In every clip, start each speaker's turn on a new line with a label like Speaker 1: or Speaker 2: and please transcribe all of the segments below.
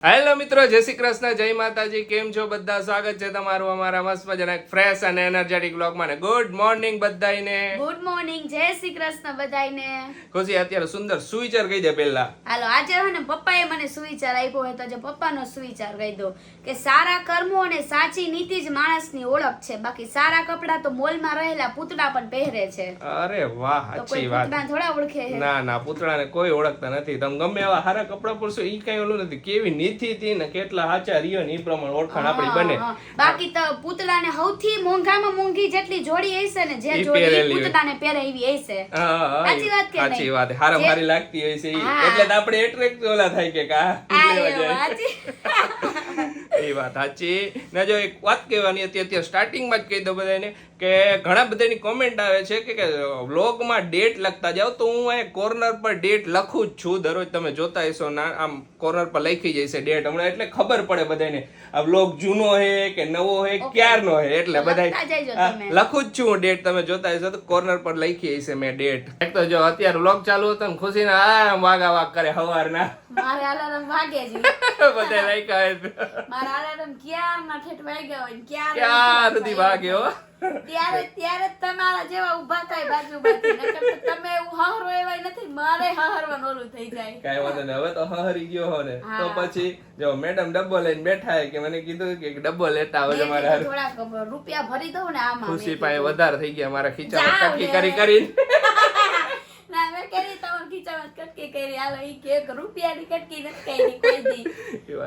Speaker 1: Hello મિત્રો, જય શ્રી કૃષ્ણ, જય માતાજી. કેમ છો બધા? સ્વાગત છે તમારું અમારા મસ્ત મજાના એક ફ્રેશ અને એનર્જેટિક બ્લોગમાં. ગુડ મોર્નિંગ બધાઈને.
Speaker 2: ગુડ મોર્નિંગ, જય શ્રી કૃષ્ણ બધાઈને.
Speaker 1: ખુશી અત્યારે સુંદર સુવિચાર કહી દે પહેલા.
Speaker 2: હાલો, આજે હે ને પપ્પાએ મને સુવિચાર આપ્યો હોય તો આજે પપ્પાનો સુવિચાર કહી દો કે સારા કર્મો અને સાચી નીતિ જ માણસની ઓળખ છે. બાકી સારા કપડાં તો મોલમાં રહેલા પૂતળા પણ પહેરે છે.
Speaker 1: અરે વાહ,
Speaker 2: તો
Speaker 1: અચ્છી
Speaker 2: કોઈ
Speaker 1: વાત.
Speaker 2: પૂતળા થોડા ઓળખે છે?
Speaker 1: ના ના, પૂતળાને કોઈ ઓળખતા નથી. તમે ગમે એવા સારા કપડા પૂરશો ઈ કઈ ઓલું નથી. કેવી નીતિથી ને કેટલા સાચા રહ્યો ને ઈ પ્રમાણે ઓળખાણ આપણી બને.
Speaker 2: બાકી તો પૂતળાને સૌથી મોંઘામાં મોંઘી જેટલી જોડી હશે ને જે જોડી પૂતળાને પહેરે એવી હશે. સાચી વાત કે નહીં?
Speaker 1: સાચી વાત. હારામ હારી લાગતી હોય છે ઈ. એટલે તો આપણે એટ્રેક્ટ ઓલા થાય કે કા એ વાત સાચી. ને જો એક વાત કહેવાની હતી અત્યારે સ્ટાર્ટિંગમાં જ કહી દઉં બધાને કે ઘણા બધાની કોમેન્ટ આવે છે કે વ્લોગમાં ડેટ લખતા જાઓ, તો હું અહીંયા કોર્નર પર ડેટ લખું જ છું. દરરોજ તમે જોતા હશો ના આમ કોર્નર પર લખી જશે ડેટ હમણાં, એટલે ખબર પડે બધાને આ વ્લોગ જૂનો હે કે નવો હે ક્યારનો હે. એટલે બધા લખું જ છું હું ડેટ. તમે જોતા હશો તો કોર્નર પર લખી હશે મેં ડેટ. એક તો જો અત્યારે વ્લોગ ચાલુ હતો ને ખુશીને આમ વાગા વાગ કરે હવારના.
Speaker 2: મારે અલાર્મ વાગે છે.
Speaker 1: બધા રાખ્યા
Speaker 2: મારા અલાર્મ ક્યારના ઠેઠ વાગ્યા હોય
Speaker 1: ક્યાં સુધી વાગે હો.
Speaker 2: ત્યારે તમારા જેવા ઊભા થાય બાજુમાંથી. નકર તો તમે એવું હહરો એવાય નથી. મારે હહરવાનું ઓલું થઈ જાય.
Speaker 1: કાઈ વાંધો નહીં. હવે તો હહરી ગયો હો ને તો પછી જો મેડમ ડબ્બો લઈને બેઠા હે કે મને કીધું કે ડબ્બો લેતા આવજો મારા હારે.
Speaker 2: થોડા રૂપિયા ભરી દઉં ને આમાં.
Speaker 1: ખુશી પાસે વધારે થઈ ગયા મારા ખીચામાં કટકી કરી કરીને.
Speaker 2: ના મેં કરી તમાર ખીચામાં કટકી કરી. હાલો ઈ કે રૂપિયાની કટકી નથી કરી કોઈ દી.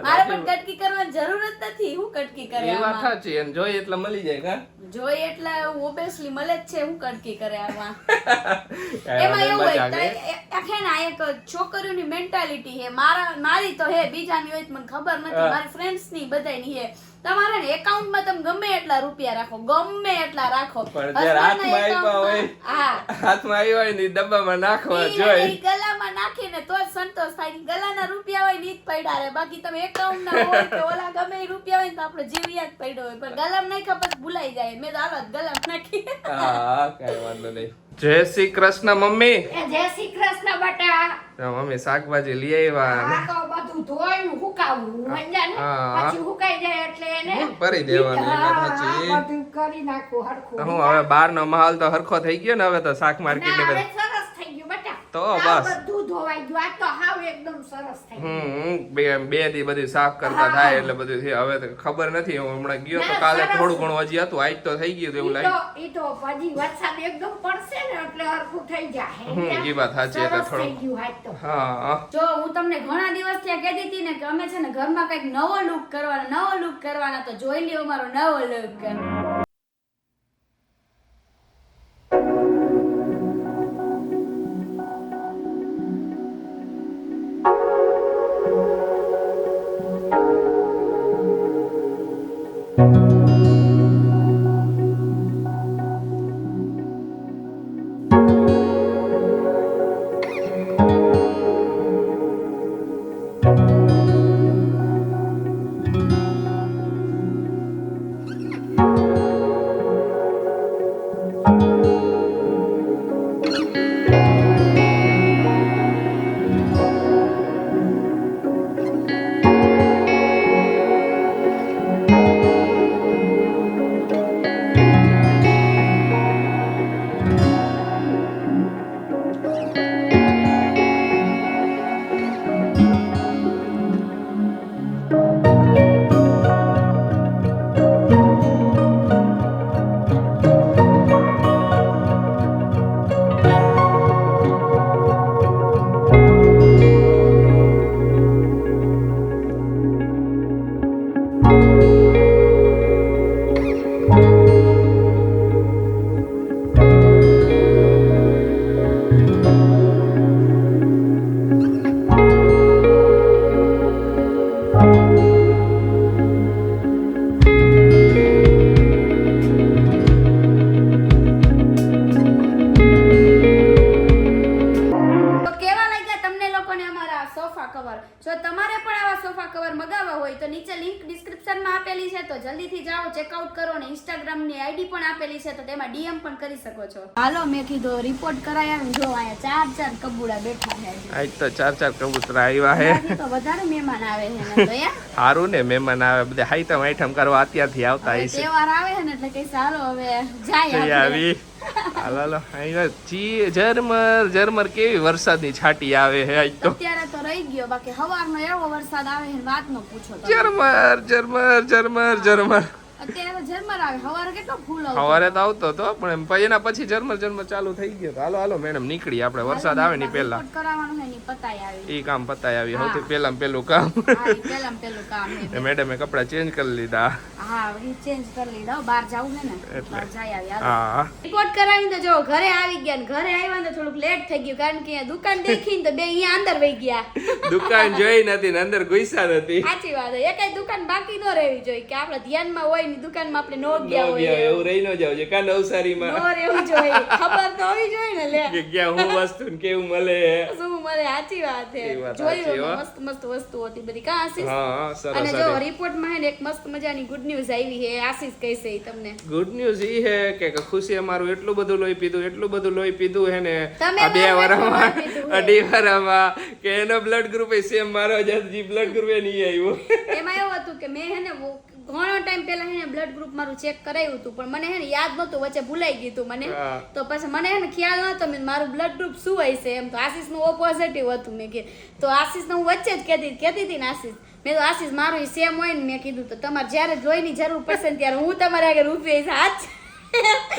Speaker 2: મારે પણ કટકી કરવાની જરૂર જ નથી. હું કટકી કરે
Speaker 1: એ વાત સાચી. અને જોઈએ એટલે મળી જાય કા.
Speaker 2: જોઈએ એટલે ઓબવિયસલી મળે જ છે. હું કટકી કરે આમાં. એમાં એવું હોય આખેના એક છોકરીઓની મેન્ટાલિટી હે. મારી તો હે, બીજાની હોય તો મને ખબર નથી. મારી ફ્રેન્ડ્સ ની બધાની હે. તમારે ને એકાઉન્ટમાં તમે ગમે એટલા રૂપિયા રાખો, ગમે એટલા રાખો,
Speaker 1: પણ જ્યારે હાથમાં આવ્યા હોય, હાથમાં આવ્યા હોય ને ડબ્બામાં નાખવા જોઈએ.
Speaker 2: ગલામાં નાખીને તો જ સંતોષ થાય. ગલાના રૂપિયા હોય ને ઈ જ પડ્યા રહે. બાકી તમે એકાઉન્ટ ના હોય કે ઓલા ગમે એ રૂપિયા હોય ને તો આપણે જીવ્યા જ પડ્યો હોય. પણ ગલામ નાખ્યા પછી ભૂલાઈ જાય. મેં તો આવા ગલામ નાખી.
Speaker 1: હા, કઈ વાંધો નહીં. જય શ્રી કૃષ્ણ મમ્મી.
Speaker 3: જય શ્રી કૃષ્ણ બટા.
Speaker 1: મમ્મી શાકભાજી લઈ આવ્યા.
Speaker 3: આ તો બધું ધોઈને હુકાવવું સમજ્યા ને? પછી હુકાઈ જાય એટલે એને
Speaker 1: ભરી દેવાનું.
Speaker 3: બધું કરી નાખું હરખું.
Speaker 1: હું હવે બહારનો માહોલ તો હરખો થઈ ગયો ને. હવે તો શાક માર્કેટ ને
Speaker 3: હવે સરસ થઈ ગયું બટા.
Speaker 1: તો બસ
Speaker 3: બધું ધોવાઈ ગયું. આ તો હાવ એકદમ સરસ થઈ
Speaker 1: બે
Speaker 3: ગયું.
Speaker 1: દી બધી સાફ કરતા થાય એટલે બધું હવે તો ખબર નથી. હું હમણાં ગયો તો કાલે થોડું ઘણું હજી હતું. આજ તો થઈ ગયું એવું લાગ્યું.
Speaker 3: ઈ તો પછી વરસાદ એકદમ પડશે ને એટલે હરખું થઈ જાય.
Speaker 1: એ વાત સાચી. એટલે
Speaker 3: સરસ થઈ
Speaker 1: થોડું
Speaker 3: ગયું આજ તો.
Speaker 1: હા.
Speaker 2: જો હું તમને ઘણા દિવસ થી કહેતી હતી ને કે અમે છે ને ઘરમાં કઈક નવો લુક કરવાના, તો જોઈ લ્યો અમારો નવો લુક. પેપર મગાવવા હોય તો નીચે લિંક ડિસ્ક્રિપ્શનમાં આપેલી છે, તો જલ્દીથી જાઓ ચેકઆઉટ કરો. અને ઇન્સ્ટાગ્રામની આઈડી પણ આપેલી છે, તો તેમાં ડીએમ પણ કરી શકો છો. હાલો મેં કીધું રિપોર્ટ કરાયા. જો અહીંયા 4 કબૂડા બેઠા છે.
Speaker 1: આજ તો 4 કબૂતરા આવ્યા હે.
Speaker 2: ત્યાંથી તો વધારે મહેમાન આવે છે ને તો યાર.
Speaker 1: સારું ને મહેમાન આવે બધા હાઈટમ આઈટમ કરવા અત્યારથી આવતા
Speaker 2: હવે
Speaker 1: હશે.
Speaker 2: તહેવાર આવે છે ને એટલે કઈ સારો હવે જાય
Speaker 1: જઈ
Speaker 2: આપણે.
Speaker 1: આવી હાલો અહીંયા ઝરમર કેવી વરસાદની છાંટી આવે હે આજ તો.
Speaker 2: અત્યારે તો રહી ગયો, બાકી સવારનો એવો વરસાદ આવે છે વાત ન પૂછો તમે.
Speaker 1: ઝરમર
Speaker 2: અત્યારે તો ઝરમર આવે, સવારે કેટલો ફૂલ આવતો.
Speaker 1: સવારે તો આવતો હતો પણ એના પછી ઝરમર ચાલુ થઈ ગયો. હાલો હાલો મેડમ નીકળી આપણે વરસાદ આવે ને પહેલા.
Speaker 2: રિપોર્ટ કરાવવાનું છે ને પતાઈ આવી.
Speaker 1: ઈ કામ પતાય આવી.
Speaker 2: હા.
Speaker 1: સૌથી પહેલું કામ.
Speaker 2: હા ઈ પેલામાં પેલું કામ છે.
Speaker 1: મેડમે કપડા ચેન્જ કરી લીધા.
Speaker 2: હા ઈ ચેન્જ કરી લીધા. બહાર જાવું છે ને
Speaker 1: એટલે.
Speaker 2: બહાર જાય આવી. હાલો.
Speaker 1: હા
Speaker 2: રિપોર્ટ કરાવીને તો જો ઘરે આવી ગયા ને ઘરે આવ્યા ને તો થોડુંક લેટ થઈ ગયું, કારણ કે દુકાન દેખીને તો બે અહીંયા અંદર વહી ગયા.
Speaker 1: દુકાન જોઈ નથી ને અંદર ઘુસા નથી.
Speaker 2: સાચી વાત છે. એકેય દુકાન બાકી ન રહેવી જોઈએ કે આપણા ધ્યાનમાં હોય ને દુકાનમાં આપણે નો
Speaker 1: નો
Speaker 2: ગયા
Speaker 1: ગયા
Speaker 2: હોય.
Speaker 1: એવું રહી ન જાવ છે કા નવસારીમાં
Speaker 2: નો રહેવું જોઈએ. ખબર તો હોવી જોઈએ ને લે.
Speaker 1: કે ક્યાં હું વસ્તુ ને કેવું મળે.
Speaker 2: શું મળે. સાચી વાત છે.
Speaker 1: એ વાત
Speaker 2: જોયું
Speaker 1: સાચી હો.
Speaker 2: અમે મસ્ત મસ્ત વસ્તુ હતી બધી. કા આશીષ?
Speaker 1: હા સરસ
Speaker 2: અને જો
Speaker 1: સરસ.
Speaker 2: રિપોર્ટમાં હે ને એક મસ્ત મજાની ગુડ ન્યૂઝ આવી છે. આશીષ કહેશે ઈ તમને.
Speaker 1: ગુડ ન્યૂઝ ઈ હે કે ખુશી અમારું એટલું બધું લોહી પીધું હે ને
Speaker 2: તમે
Speaker 1: આ 2
Speaker 2: લોહી
Speaker 1: વરામાં
Speaker 2: પીધું હે.
Speaker 1: 2.5 વરામાં કે એનો બ્લડ ગ્રુપ સેમ મારો જ હજી બ્લડ ગ્રુપ નહીં આવ્યું.
Speaker 2: એમાં એવું હતું કે મેં હે ને ઘણો ટાઈમ પહેલા હે ને બ્લડ ગ્રુપ મારું ચેક કરાવ્યું હતું, પણ મને હે ને યાદ નહોતું, વચ્ચે ભૂલાઈ ગયું હતું મને.
Speaker 1: હા.
Speaker 2: તો પછી મને હે ને ખ્યાલ નહોતો મેં મારું બ્લડ ગ્રુપ શું હશે એમ. તો આશીષનું ઓ પોઝિટિવ હતું. મેં કે તો આશીષને હું વચ્ચે જ કહેતી હતી ને આશીષ, મેં તો આશીષ મારું સેમ હોય ને મેં કીધું તો તમારે જ્યારે જોઈની જરૂર પડશે ને ત્યારે હું તમારે આગળ ઊભી રહીશ. હાચ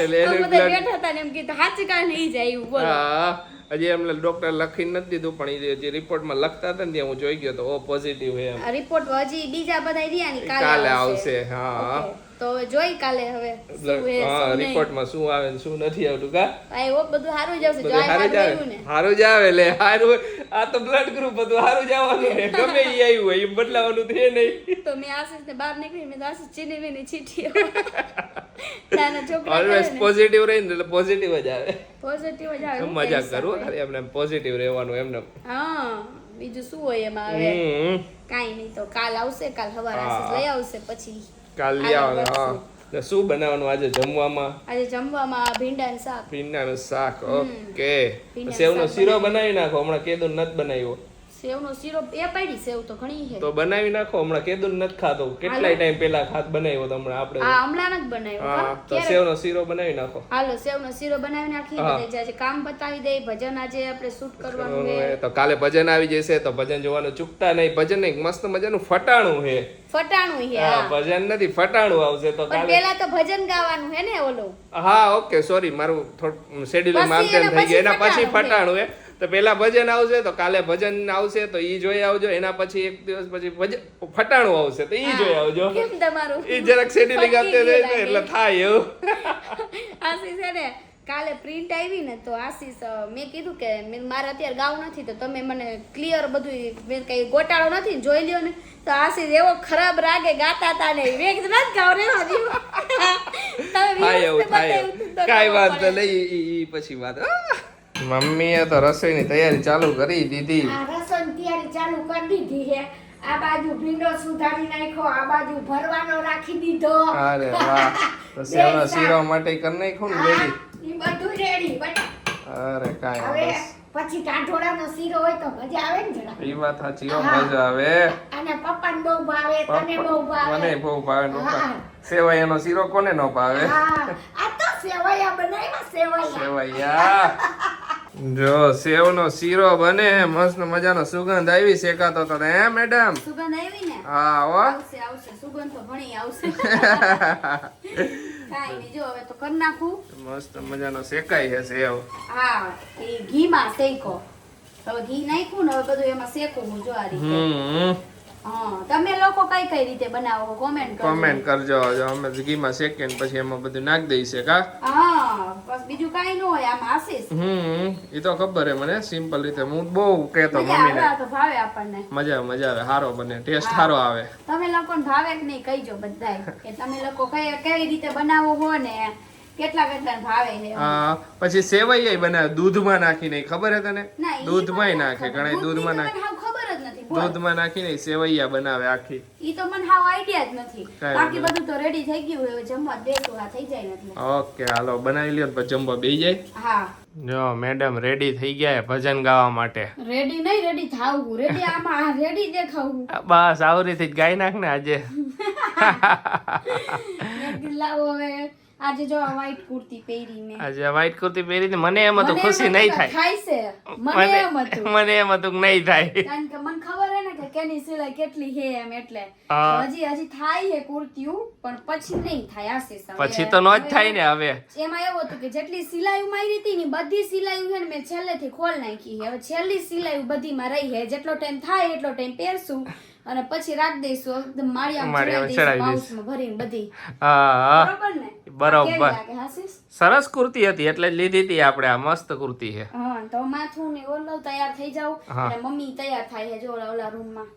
Speaker 1: એટલે એનું
Speaker 2: તો બધા
Speaker 1: blood-
Speaker 2: બેઠા હતા ને એમ કીધું હાચી કાંઈ નહીં જાય એવું. બોલો.
Speaker 1: હા હજી એમને ડોક્ટર લખીને નથી દીધું પણ ઈ જે રિપોર્ટમાં લખતા હતા ને ત્યાં હું જોઈ ગયો તો ઓ પોઝિટિવ હે એમ.
Speaker 2: આ રિપોર્ટ હજી બીજા બધા રહ્યા ને
Speaker 1: કાલે આવશે. હા
Speaker 2: ઓકે. તો હવે જોઈ કાલે હવે શું હે,
Speaker 1: હા
Speaker 2: શું નહીં.
Speaker 1: રિપોર્ટમાં શું આવે ને શું નથી આવતું કા
Speaker 2: આ એવો બધું સારું જ આવશે. જો
Speaker 1: બધું
Speaker 2: આ
Speaker 1: હારું જ
Speaker 2: સારું આવ્યું ને.
Speaker 1: આવે હારું જ આવે લે હારું. આ તો બ્લડ ગ્રુપ બધું હારું જ આવવાનું ને ગમે ઈ આવ્યું હોય એમ બદલાવાનું છે નહીં.
Speaker 2: તો મેં આશીષને બહાર નીકળી મેં તો આશીષ ચીની વીની છીટી નાના છોકરા
Speaker 1: ઓલવેઝ પોઝિટિવ રહીને એટલે પોઝિટિવ જ આવે.
Speaker 2: પોઝિટિવ જ આવે. હું
Speaker 1: મજાક
Speaker 2: tension
Speaker 1: કરું
Speaker 2: હોય.
Speaker 1: ખાલી એમને પોઝિટિવ રહેવાનું એમને.
Speaker 2: હા બીજું શું હોય એમાં હવે કાંઈ નહીં. તો કાલ આવશે, કાલ સવારે
Speaker 1: હા.
Speaker 2: આશીષ લઈ આવશે પછી
Speaker 1: કાલ લઈ આવે.
Speaker 2: આગળ
Speaker 1: હા
Speaker 2: વધશું.
Speaker 1: તો શું બનાવવાનું આજે જમવામાં?
Speaker 2: આજે જમવામાં ભીંડાનું શાક.
Speaker 1: ભીંડાનું શાક. ઓકે
Speaker 2: ભીંડાનું
Speaker 1: સેવનો
Speaker 2: શાક
Speaker 1: શીરો બનાવી નાખો. હમણાં કેદું નથી બનાવ્યો
Speaker 2: સેવનો શીરો એ પાડી. સેવ તો ઘણી છે.
Speaker 1: તો બનાવી નાખો. હમણાં કેદું નથી ખાતો. કેટલાય ટાઈમ પહેલા ખાત બનાવ્યો તો હમણાં આપણે.
Speaker 2: હા હમણાં જ બનાવ્યો.
Speaker 1: હા
Speaker 2: હા,
Speaker 1: તો
Speaker 2: ક્યારે?
Speaker 1: સેવનો શીરો બનાવી નાખો.
Speaker 2: હાલો સેવનો શીરો બનાવી નાખી.
Speaker 1: હા.
Speaker 2: બધા આજે કામ બતાવી દે. ભજન આજે આપણે શૂટ કરવાનું છે.
Speaker 1: તો કાલે ભજન આવી જશે તો ભજન જોવાનું ચૂકતા નહીં. ભજન એક મસ્ત મજાનું ફટાણું છે.
Speaker 2: ફટાણું છે.
Speaker 1: હા
Speaker 2: હા
Speaker 1: ભજન નથી ફટાણું આવશે તો
Speaker 2: પણ
Speaker 1: કાલે.
Speaker 2: પેલા તો ભજન ગાવાનું હે ને ઓલું.
Speaker 1: હા ઓકે સોરી મારું થોડું શેડ્યુલ માં
Speaker 2: પછી
Speaker 1: આમ તેમ થઈ ગયું. એના પછી
Speaker 2: ફટાણું
Speaker 1: ફટાણું હે તો પેલા ભજન આવશે તો કાલે ભજન આવશે તો ઈ જોઈ આવજો. એના પછી એક દિવસ પછી ફટાણું આવશે તો ઈ જોઈ આવજો.
Speaker 2: કેમ તમારું
Speaker 1: ઈ જરાક શેડ્યુલિંગ આપતે
Speaker 2: ફકી
Speaker 1: જાય
Speaker 2: ગયું
Speaker 1: ને એટલે
Speaker 2: લાગે.
Speaker 1: થાય એવું.
Speaker 2: આશીષ છે ને કાલે પ્રિન્ટ આવી ને તો આશીષ મેં કીધું કે મારે અત્યારે ગાવું નથી તો તમે મને ક્લિયર બધું મેં કઈ ગોટાળો નથી ને જોઈ લ્યો ને. તો આશીષ એવો ખરાબ રાગે ગાતા હતા ને મેં કીધું નથી ગાવ રેવા દીધું. તમે
Speaker 1: થાય એવું
Speaker 2: વ્યવસ્થિત
Speaker 1: થાય
Speaker 2: બતાવ્યું
Speaker 1: એવું.
Speaker 2: તો
Speaker 1: કાંઈ
Speaker 2: ખબર
Speaker 1: વાત
Speaker 2: પડે.
Speaker 1: નહીં ઈ પછી વાત. મમ્મીએ તો રસોઈની તૈયારી ચાલુ કરી દીધી.
Speaker 3: આ રસોઈની તૈયારી ચાલુ કરી દીધી છે. આ બાજુ ભીંડો સુધારી નાખ્યો, આ બાજુ ભરવાનો રાખી દીધો.
Speaker 1: અરે વાહ તો સેવનો શીરો માટે કરી નાખ્યું ને
Speaker 3: હા,
Speaker 1: રેડી.
Speaker 3: ઈ બધું રેડી. બટ
Speaker 1: અરે કાંઈ
Speaker 3: હવે
Speaker 1: બસ
Speaker 3: પછી ટાઢોળાનો શીરો હોય તો મજા આવે ને જરા.
Speaker 1: ઈ વાત સાચી હો.
Speaker 3: હા.
Speaker 1: મજા આવે.
Speaker 3: અને પપ્પાને બહુ ભાવે, તને બહુ ભાવે.
Speaker 1: મને બહુ ભાવે ને પપ્પા.
Speaker 3: હા.
Speaker 1: સેવૈયાનો શીરો કોને ન ભાવે?
Speaker 3: હા, આ તો સેવૈયા બનાવ્યા, સેવૈયા.
Speaker 1: સેવૈયા જો સેવનો શીરો બને મસ્ત મજાનો સુગંધ આવી શેકાતો તો હે મેડમ?
Speaker 2: સુગંધ આવી ને?
Speaker 1: હા હો.
Speaker 2: આવશે આવશે સુગંધ તો ઘણી આવશે. કાંઈ નહીં જો હવે તો કરી નાખું.
Speaker 1: મસ્ત મજાનો શેકાય છે સેવ.
Speaker 2: હા એ ઘીમાં શેકો. હવે ઘી નાખ્યું ને હવે બધું એમાં શેકું હું જો આ રીતે. હા તમે લોકો કઈ કઈ રીતે બનાવો કોમેન્ટ કરજો.
Speaker 1: કોમેન્ટ કરજો. જો અમે ઘીમાં શેકીને પછી એમાં બધું નાખી દઈએ કા.
Speaker 2: હા બસ બીજું કાઈ ન હોય આમાં આશીષ.
Speaker 1: ઈ તો ખબર હે મને સિમ્પલ રીતે. હું બહુ કહેતો
Speaker 2: મજા આવે
Speaker 1: મમ્મીને
Speaker 2: આ તો ભાવે આપણને.
Speaker 1: મજા આવે સારો બને ટેસ્ટ સારો આવે.
Speaker 2: તમે લોકોને ભાવે કે નહીં કહીજો બધાય કે તમે લોકો કેવી રીતે બનાવો હો ને કેટલા ભાવે છે.
Speaker 1: હા પછી સેવૈયા બનાવે દૂધમાં નાખીને ખબર હે તને?
Speaker 2: ના, ઈ
Speaker 1: દૂધમાંય
Speaker 2: મને
Speaker 1: નાખે
Speaker 2: ખબર.
Speaker 1: ઘણા દૂધમાં
Speaker 2: દૂધની તો
Speaker 1: નાખે.
Speaker 2: મને હાવ ખબર જ નથી.
Speaker 1: દૂધમાં નાખીને સેવૈયા બનાવે આખી.
Speaker 2: ઈ તો મને હાવ આઈડિયા જ નથી.
Speaker 1: કાંઈ
Speaker 2: બાકી
Speaker 1: વાંધો
Speaker 2: બધું તો રેડી થઈ ગયું હવે જમવા બેસો આ થઈ જાય ને એટલે.
Speaker 1: ઓકે હાલો બનાવી લ્યો ને પછી જમવા બેસી જાય.
Speaker 2: હા
Speaker 1: જો મેડમ રેડી થઈ ગયા ભજન ગાવા માટે.
Speaker 2: રેડી નહીં રેડી થાવું રેડી આમાં રેડી દેખાવું.
Speaker 1: બસ આવરીથી જ ગાઈ નાખ ને આજે.
Speaker 2: લાવો હવે આજે જો વ્હાઈટ કુર્તી પહેરી મેં.
Speaker 1: આજે વ્હાઈટ કુર્તી પહેરી મને એમ હતું ખુશી નહીં થાય.
Speaker 2: થાય છે મને એમ હતું.
Speaker 1: મને એમ હતું કે નહીં થાય.
Speaker 2: કારણ કે મને ખબર હે ને કે કેની સિલાઈ કેટલી હે એમ એટલે
Speaker 1: હા.
Speaker 2: હજી થાય હે કુર્તીઓ પણ પછી નહીં થાય આશીષ. હવે
Speaker 1: પછી તો નો જ થાય ને હવે.
Speaker 2: એમાં એવું હતું કે જેટલી સિલાઈ મારી હતી ને બધી સિલાઈ છે ને મેં છેલ્લેથી ખોલ નાખી છે. હવે છેલ્લી સિલાઈ બધીમાં રહી છે. જેટલો ટાઈમ થાય એટલો ટાઈમ પહેરશું અને પછી રાખી દઈશું એકદમ માળિયામાં ચડાવી દઈશું પાઉચમાં ભરીને બધી.
Speaker 1: હા
Speaker 2: બરોબર ને?
Speaker 1: બરોબર.
Speaker 2: કેવી લાગે આશીષ?
Speaker 1: સરસ કુર્તી હતી એટલે જ લીધી હતી આપણે. આ મસ્ત કુર્તી છે.
Speaker 2: હા તો માથું ને ઓલો તૈયાર થઈ જાવ
Speaker 1: હા.
Speaker 2: અને મમ્મી તૈયાર થાય છે જો ઓલા રૂમમાં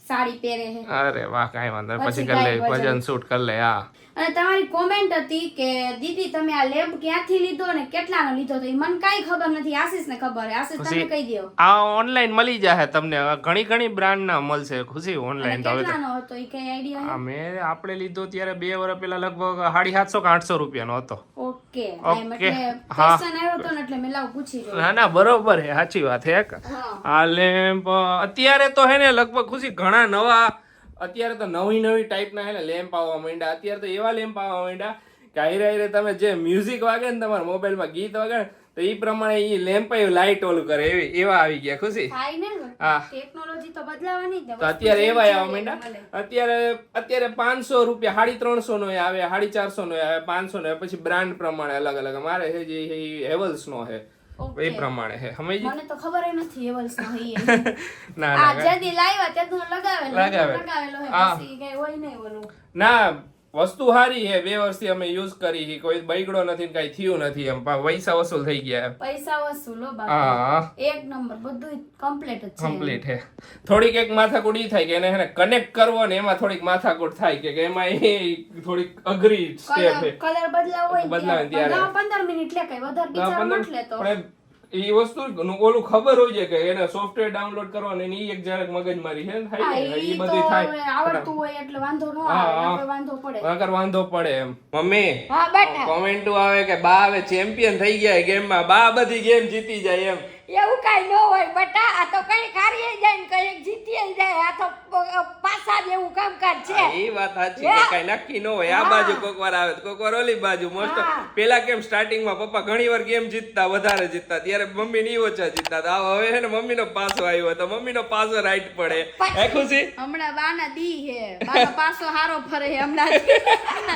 Speaker 2: સાડી પહેરે છે.
Speaker 1: અરે વાહ કાંઈ વાંધો નહીં.
Speaker 2: પછી
Speaker 1: પછી કરી લે
Speaker 2: ગાય
Speaker 1: ભજન શૂટ કરી લે. હા
Speaker 2: અને તમારી કોમેન્ટ હતી કે દીદી તમે આ લેબ ક્યાંથી લીધો ને કેટલાનો લીધો તો ઈ મને કાઈ ખબર નથી. આશીષ ને ખબર હે. આશીષ તમે કહી દો
Speaker 1: આ ઓનલાઈન મળી જાય તમને. ઘણી બ્રાન્ડ ના મળશે ખુશી ઓનલાઈન. તો હવે
Speaker 2: કેટલાનો હતો ઈ કઈ આઈડિયા
Speaker 1: આ મેં આપણે લીધો ત્યારે 2 વર્ષ પહેલા લગભગ 750 કે 800 રૂપિયાનો હતો.
Speaker 2: Okay
Speaker 1: okay.
Speaker 2: એટલે
Speaker 1: હા.
Speaker 2: ફેશન આવ્યો તો ને એટલે મેં લાવ પૂછી જોઉં.
Speaker 1: ના ના બરોબર હે સાચી વાત હે.
Speaker 2: હા
Speaker 1: આ લેમ્પ અત્યારે તો હે ને લગભગ ખુશી ઘણા નવા અત્યારે તો નવી ટાઈપના હે ને લેમ્પ આવવા માંડ્યા. અત્યારે તો એવા લેમ્પ આવવા માંડ્યા કે હારે તમે જે મ્યુઝિક વાગે ને તમારા મોબાઈલમાં ગીત વાગે ને તો એ પ્રમાણે એ લેમ્પ લાઇટ ઓલું કરે એવા આવી ગયા ખુશી.
Speaker 2: થાય ને
Speaker 1: હા.
Speaker 2: ટેકનોલોજી તો બદલાવાની જ ને.
Speaker 1: તો અત્યારે એવા આવવા માંડ્યા. અત્યારે 500 રૂપિયા 350 નો આવે 450 નો આવે 500 નો પછી બ્રાન્ડ પ્રમાણે અલગ અલગ. મારે છે જે હેવલ્સ નો છે એ પ્રમાણે છે. સમજી
Speaker 2: મને તો ખબર નથી એવલ્સ નો હઈ.
Speaker 1: ના
Speaker 2: આ
Speaker 1: ના
Speaker 2: જેદી લાવ્યા ત્યાંનો લગાવેલો હે
Speaker 1: હા.
Speaker 2: પછી કઈ હોય નહીં ઓલું.
Speaker 1: ના વસ્તુ સારી છે. 2 વર્ષથી અમે યુઝ કરી છે. કોઈ બગડો નથી કઈ થયું નથી. એમ પૈસા વસૂલ થઈ ગયા.
Speaker 2: પૈસા વસૂલો બાપા.
Speaker 1: હા
Speaker 2: એક નંબર બધું કમ્પ્લીટ જ છે.
Speaker 1: કમ્પ્લીટ છે. થોડીક એક માથાકૂટ ઈ થાય કે એને હેને કનેક્ટ કરવો ને એમાં થોડીક માથાકૂટ થાય કે એમાં એ થોડીક અઘરી સ્ટેપ છે.
Speaker 2: કલર બદલાવો હોય
Speaker 1: બદલાવે ત્યારે.
Speaker 2: 15 મિનિટ લે કઈ વધારે બિચારો નથી લેતો.
Speaker 1: પણ એ વસ્તુ ઓલું ખબર હોય છે કે એને સોફ્ટવેર ડાઉનલોડ કરવાનું એની એક જરાક મગજમારી છે થાય
Speaker 2: હા,
Speaker 1: ને
Speaker 2: ઈ
Speaker 1: એ
Speaker 2: તો
Speaker 1: બધું થાય.
Speaker 2: હવે આવડતું હોય એટલે વાંધો ન
Speaker 1: હા,
Speaker 2: આવે
Speaker 1: હા.
Speaker 2: નકર વાંધો પડે.
Speaker 1: નકર વાંધો પડે એમ. મમ્મી
Speaker 3: હા બેટા
Speaker 1: કોમેન્ટો આવે કે બા હવે ચેમ્પિયન થઈ ગયા ગેમમાં. બા બધી ગેમ જીતી જાય એમ.
Speaker 3: એવું કઈ ન હોય બેટા. આ તો કઈ હારી જાય ને કઈ જીતી જાય. આ તો પાછા જેવું કામકાજ છે.
Speaker 1: હા, એ વાત સાચી કે કઈ નક્કી ન હોય. આ બાજુ કોક વાર આવે કોક વાર ઓલી બાજુ. મોસ્ટ પેલા કેમ સ્ટાર્ટિંગમાં પપ્પા ઘણી વાર ગેમ જીતતા વધારે જીતતા ત્યારે મમ્મી ની ઓછા જીતતા હતા. હવે હે ને મમ્મી નો પાસો આવ્યો તો મમ્મી નો પાસો રાઈટ પડે. હે ખુશી
Speaker 2: હમણાં બાના દી હે બાનો પાસો હારો ફરે હે હમણાં.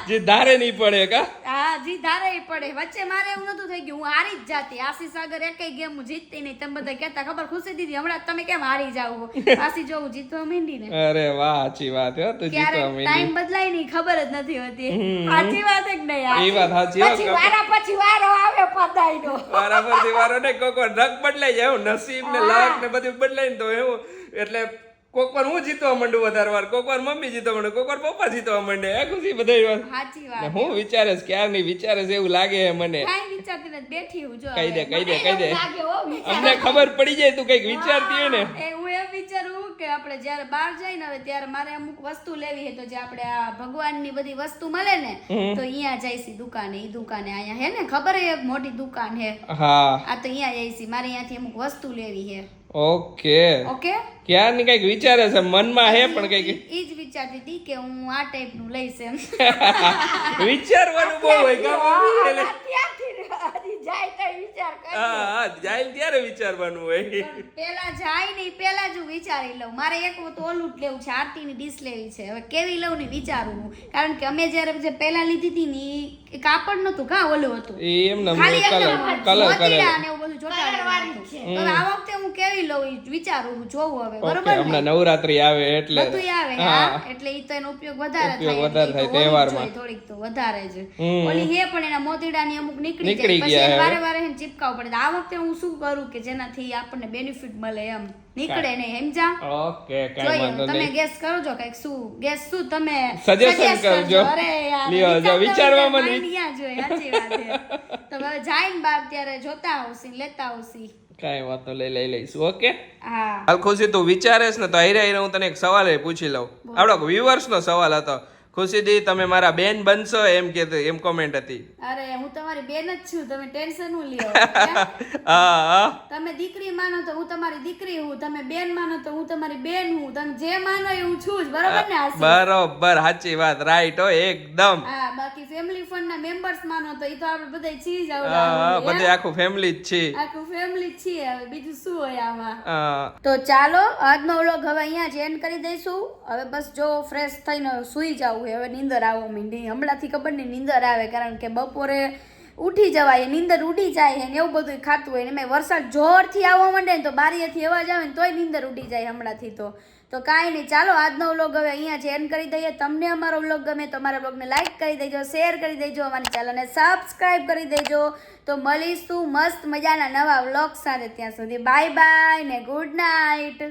Speaker 1: જે ધારે નહીં પડે કા.
Speaker 2: હા જી ધારે પડે. વચ્ચે મારે એવું નતું થઈ ગયું હું હારી જ જાતી. આશીષ આગળ એકય ગેમ હું જીતતી નહીં. તમે બધા કહેતા ખબર ખુશી દીદી હમણાં તમે કેમ હારી જાવ. આશી જો હું જીતવા માંડી ને
Speaker 1: અરે વાહ સાચી વાત હે. તું
Speaker 2: ક્યારે
Speaker 1: જીતવા માંડી.
Speaker 2: ટાઈમ બદલાય નહીં ખબર જ નથી હોતી. સાચી વાત એક નહીં યાર.
Speaker 1: એ વાત સાચી હો.
Speaker 3: પછી વારા પછી વારો આવે પદાયનો.
Speaker 1: બરાબર વારો ને કોક વાર રંગ બદલાઈ જાય. એવું નસીબ ને લક ને બધું બદલાય ને તો એવું એટલે કોક વાર હું જીતવા માંડું વધારે વાર. કોક વાર મમ્મી જીતવા માંડે કોક વાર પપ્પા જીતવા માંડે. એ ખુશી બધી વાત.
Speaker 2: સાચી
Speaker 1: ને
Speaker 2: વાત.
Speaker 1: હું વિચારે છે ક્યાર નહીં વિચારે છે એવું લાગે છે મને.
Speaker 2: કાઈ વિચારતી નથી બેઠી હું જો.
Speaker 1: કહી દે
Speaker 2: હવે.
Speaker 1: કહી દે
Speaker 3: લાગે હો વિચાર.
Speaker 1: અમને ખબર પડી જાય તું કઈક વિચારતી હોય ને.
Speaker 2: એ હું એમ વિચારું કે આપણે જ્યારે બહાર જઈએ ને હવે ત્યારે મારે અમુક વસ્તુ લેવી છે તો જે આપણે આ ભગવાનની બધી વસ્તુ મળે ને તો અહીંયા જઈશી દુકાને. ઈ દુકાને અહીંયા હે ને ખબર હે એક મોટી દુકાન હે.
Speaker 1: હા
Speaker 2: આ તો અહીંયા જઈશી. મારે અહીંયાથી અમુક વસ્તુ લેવી છે.
Speaker 1: ઓકે
Speaker 2: ઓકે
Speaker 1: ક્યાર ની કઈક વિચારે છે મનમાં હે પણ કઈક
Speaker 2: ઈ જ વિચારતી હતી કે હું આ ટાઈપ નું લઈશ એમ.
Speaker 1: વિચારવાનું બહુ હોય કામ એટલે
Speaker 3: ત્યાંથી જાય તો વિચાર કરે.
Speaker 1: હા હા જાય ને ત્યારે વિચારવાનું હોય.
Speaker 2: પેલા જાય નહીં પેલા જ હું વિચારી લઉં. મારે એક તો ઓલું જ લેવું છે આરતીની ડીશ લેવી છે. હવે કેવી લઉં ને વિચારું હું. કારણ કે અમે જ્યારે જે પહેલા લીધી હતી ને ઈ કાપડ નતું કા ઓલું હતું
Speaker 1: એ એમને
Speaker 2: ખાલી
Speaker 1: કલર
Speaker 2: એકદમ
Speaker 1: કલર
Speaker 2: મોતીડા અને એવું બધું ચોટાડેલું હતું. તો હવે આ વખતે હું કેવી લઉં ઈ વિચારું હું જોઉં હવે
Speaker 1: ઓકે
Speaker 2: બરોબર ને
Speaker 1: હમણાં નવરાત્રી આવે એટલે
Speaker 2: બધું આવે હા એટલે ઈ તો એનો ઉપયોગ વધારે
Speaker 1: ઉપયોગ
Speaker 2: થાય
Speaker 1: વધારે
Speaker 2: એટલે
Speaker 1: થાય
Speaker 2: ઈ તો
Speaker 1: તહેવારમાં.
Speaker 2: હોવી જ જોઈએ થોડીક તો વધારે જ
Speaker 1: હમ.
Speaker 2: ઓલી હે પણ એના મોતીડાની અમુક નીકળી
Speaker 1: નીકળી
Speaker 2: જાય પછી
Speaker 1: ગયા
Speaker 2: એને
Speaker 1: હવે.
Speaker 2: વારે વારે એને ચીપકાવવું પડે. તો આ વખતે હું શું કરું કે જેનાથી આપણને બેનિફિટ મળે એમ નીકળે નહીં સમજા.
Speaker 1: ઓકે કઈ
Speaker 2: જોઈએ
Speaker 1: વાંધો
Speaker 2: તમે
Speaker 1: નહીં.
Speaker 2: ગેસ કરજો કઈક શું ગેસ શું તમે
Speaker 1: Suggestion
Speaker 2: suggest
Speaker 1: કરજો.
Speaker 2: અરે યાર
Speaker 1: લ્યો, જો વિચારવામાં
Speaker 2: mind ન્યા જ હોય, સાચી વાત છે. તો હવે જાય ને બાર ત્યારે જોતા આવશી લેતા આવશી
Speaker 1: કાંઈ વાતો લઈ લઈશું. ઓકે,
Speaker 2: હા
Speaker 1: હાલ ખુશી તું વિચારેશ ને તો હારે હું તને એક સવાલ પૂછી લઉં. આપણો વ્યુઅર્સ નો સવાલ હતો. ખુશી દી તમે મારા બેન બનશો એમ કોમેન્ટ હતી.
Speaker 2: અરે હું તમારી બેન જ છું, તમે ટેન્શન હું લ્યો.
Speaker 1: હા
Speaker 2: તમે દીકરી માનો તો હું તમારી દીકરી હું, તમે બેન માનો તો હું તમારી બેન હું, તમે જે માનો એ હું છું જ, બરોબર ને આશીષ?
Speaker 1: બરોબર, સાચી વાત, રાઈટ હો એકદમ.
Speaker 2: હા બાકી ફેમિલી ફંડ ના મેમ્બર્સ માનો તો એ તો આપણે બધા છીએ જ,
Speaker 1: બધે આખું ફેમિલી જ છે.
Speaker 2: આખું ફેમિલી જ છીએ, હવે બીજું શું હોય આમાં.
Speaker 1: હા.
Speaker 2: તો ચાલો આજનો વ્લોગ હવે અહીંયા જ એન્ડ કરી દઈશું. હવે બસ જો ફ્રેશ થઈને સુઈ જાવ, હવે નીંદર આવવા માંડી. હમણાંથી ખબર નહીં નીંદર આવે, કારણ કે બપોરે ઉઠી જવાય, નીંદર ઉડી જાય ને એવું બધું ખાતું હોય ને એમાં વરસાદ જોરથી આવવા માંડે ને તો બારીએથી અવાજ આવે ને તોય નીંદર ઉડી જાય હમણાંથી. તો કાંઈ નહીં, ચાલો આજનો વ્લોગ હવે અહીંયા જ એન્ડ કરી દઈએ. તમને અમારો વ્લોગ ગમે તો અમારા વ્લોગને લાઈક કરી દેજો, શેર કરી દેજો, અમારી ચેનલને સબસ્ક્રાઈબ કરી દેજો. તો મળીશું મસ્ત મજાના નવા વ્લોગ સાથે. ત્યાં સુધી બાય બાય ને ગુડ નાઇટ.